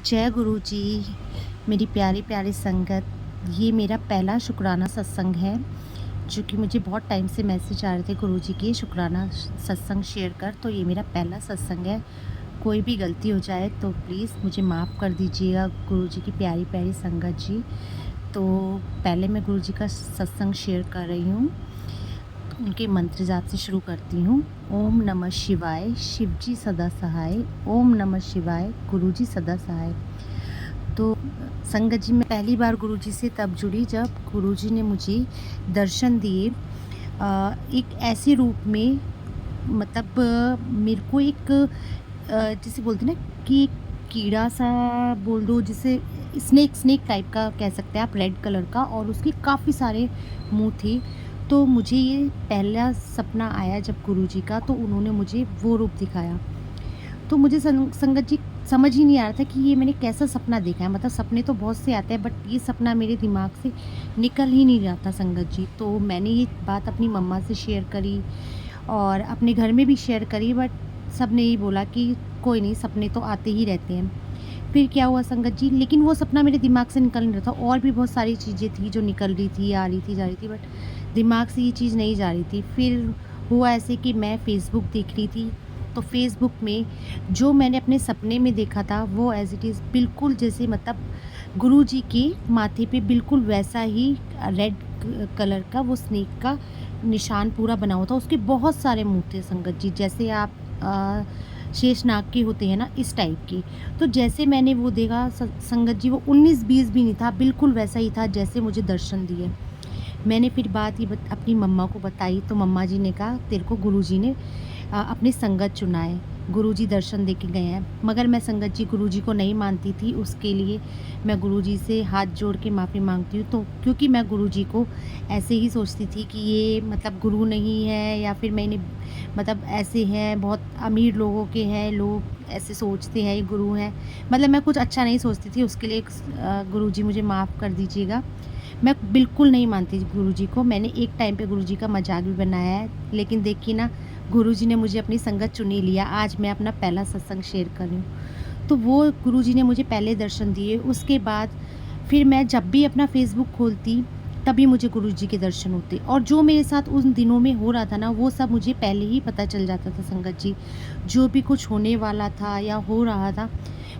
जय गुरु जी। मेरी प्यारी प्यारी संगत, ये मेरा पहला शुक्राना सत्संग है, जो कि मुझे बहुत टाइम से मैसेज आ रहे थे गुरु जी के शुक्राना सत्संग शेयर कर। तो ये मेरा पहला सत्संग है। कोई भी गलती हो जाए तो प्लीज़ मुझे माफ़ कर दीजिएगा गुरु जी की प्यारी प्यारी संगत जी। तो पहले मैं गुरु जी का सत्संग शेयर कर रही हूँ। उनके मंत्र जाप से शुरू करती हूँ। ओम नमः शिवाय, शिव जी सदा सहाय। ओम नमः शिवाय, गुरु जी सदा सहाय। तो संगत जी, मैं पहली बार गुरु जी से तब जुड़ी जब गुरु जी ने मुझे दर्शन दिए एक ऐसे रूप में, मतलब मेरे को एक जिसे बोलते हैं ना कि एक कीड़ा सा बोल दो, जिसे स्नेक टाइप का कह सकते हैं आप, रेड कलर का, और उसके काफ़ी सारे मुंह थे। तो मुझे ये पहला सपना आया जब गुरु जी का, तो उन्होंने मुझे वो रूप दिखाया। तो मुझे संगत जी समझ ही नहीं आ रहा था कि ये मैंने कैसा सपना देखा है। मतलब सपने तो बहुत से आते हैं, बट ये सपना मेरे दिमाग से निकल ही नहीं रहा था संगत जी। तो मैंने ये बात अपनी मम्मा से शेयर करी और अपने घर में भी शेयर करी, बट सब ने यही बोला कि कोई नहीं, सपने तो आते ही रहते हैं। फिर क्या हुआ संगत जी, लेकिन वो सपना मेरे दिमाग से निकल नहीं रहा था। और भी बहुत सारी चीज़ें थी जो निकल रही थी, आ रही थी, जा रही थी, बट दिमाग से ये चीज़ नहीं जा रही थी। फिर हुआ ऐसे कि मैं फ़ेसबुक देख रही थी, तो फ़ेसबुक में जो मैंने अपने सपने में देखा था वो एज़ इट इज़ बिल्कुल जैसे, मतलब गुरु जी के माथे पे बिल्कुल वैसा ही रेड कलर का वो स्नेक का निशान पूरा बना हुआ था। उसके बहुत सारे मुँह थे संगत जी, जैसे आप शेषनाग के होते हैं ना, इस टाइप के। तो जैसे मैंने वो देखा संगत जी, वो 19-20 भी नहीं था, बिल्कुल वैसा ही था जैसे मुझे दर्शन दिए। मैंने फिर बात ये अपनी मम्मा को बताई, तो मम्मा जी ने कहा तेरे को गुरुजी ने अपनी संगत चुना है, गुरुजी दर्शन दे के गए हैं। मगर मैं संगत जी गुरुजी को नहीं मानती थी, उसके लिए मैं गुरुजी से हाथ जोड़ के माफ़ी मांगती हूँ। तो क्योंकि मैं गुरुजी को ऐसे ही सोचती थी कि ये मतलब गुरु नहीं है, या फिर मैंने मतलब ऐसे हैं, बहुत अमीर लोगों के हैं, लोग ऐसे सोचते हैं ये गुरु हैं। मतलब मैं कुछ अच्छा नहीं सोचती थी, उसके लिए गुरुजी मुझे माफ़ कर दीजिएगा। मैं बिल्कुल नहीं मानती गुरुजी को। मैंने एक टाइम पे गुरुजी का मज़ाक भी बनाया है, लेकिन देखिए ना, गुरुजी ने मुझे अपनी संगत चुन ही लिया। आज मैं अपना पहला सत्संग शेयर कर रही हूँ। तो वो गुरुजी ने मुझे पहले दर्शन दिए, उसके बाद फिर मैं जब भी अपना फ़ेसबुक खोलती, तभी मुझे गुरुजी के दर्शन होते, और जो मेरे साथ उन दिनों में हो रहा था ना, वो सब मुझे पहले ही पता चल जाता था संगत जी। जो भी कुछ होने वाला था या हो रहा था,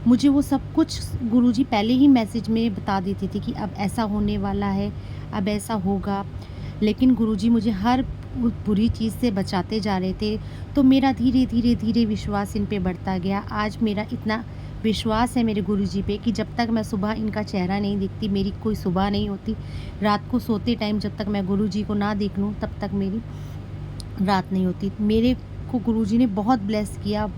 मुझे वो सब कुछ गुरुजी पहले ही मैसेज में बता देते थे कि अब ऐसा होने वाला है, अब ऐसा होगा। लेकिन गुरुजी मुझे हर बुरी चीज़ से बचाते जा रहे थे। तो मेरा धीरे धीरे धीरे विश्वास इन पे बढ़ता गया। आज मेरा इतना विश्वास है मेरे गुरुजी पे कि जब तक मैं सुबह इनका चेहरा नहीं देखती, मेरी कोई सुबह नहीं होती। रात को सोते टाइम जब तक मैं गुरुजी को ना देख लूँ, तब तक मेरी रात नहीं होती। मेरे को गुरुजी ने बहुत ब्लेस किया,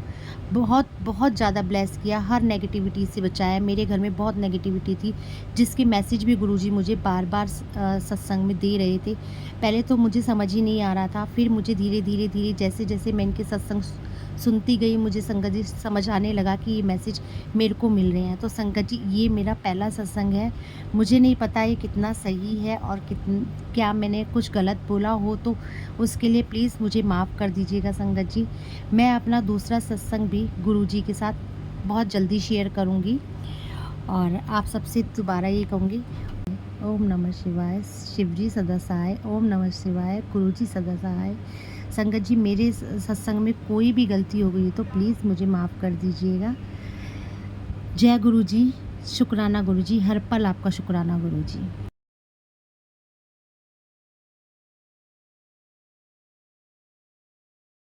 बहुत बहुत ज़्यादा ब्लेस किया, हर नेगेटिविटी से बचाया। मेरे घर में बहुत नेगेटिविटी थी, जिसके मैसेज भी गुरुजी मुझे बार-बार सत्संग में दे रहे थे। पहले तो मुझे समझ ही नहीं आ रहा था, फिर मुझे धीरे-धीरे जैसे-जैसे मैं इनके सत्संग सुनती गई, मुझे संगत जी समझ आने लगा कि ये मैसेज मेरे को मिल रहे हैं। तो संगत जी, ये मेरा पहला सत्संग है। मुझे नहीं पता ये कितना सही है और क्या मैंने कुछ गलत बोला हो तो उसके लिए प्लीज़ मुझे माफ़ कर दीजिएगा संगत जी। मैं अपना दूसरा सत्संग भी गुरुजी के साथ बहुत जल्दी शेयर करूँगी, और आप सबसे दोबारा ये कहूँगी, ओम नमः शिवाय, शिव जी सदा सहाय। ओम नमः शिवाय, गुरु जी सदा सहाय। संगत जी, मेरे सत्संग में कोई भी गलती हो गई तो प्लीज़ मुझे माफ़ कर दीजिएगा। जय गुरु जी, शुक्राना गुरु जी, हर पल आपका शुक्राना गुरु जी।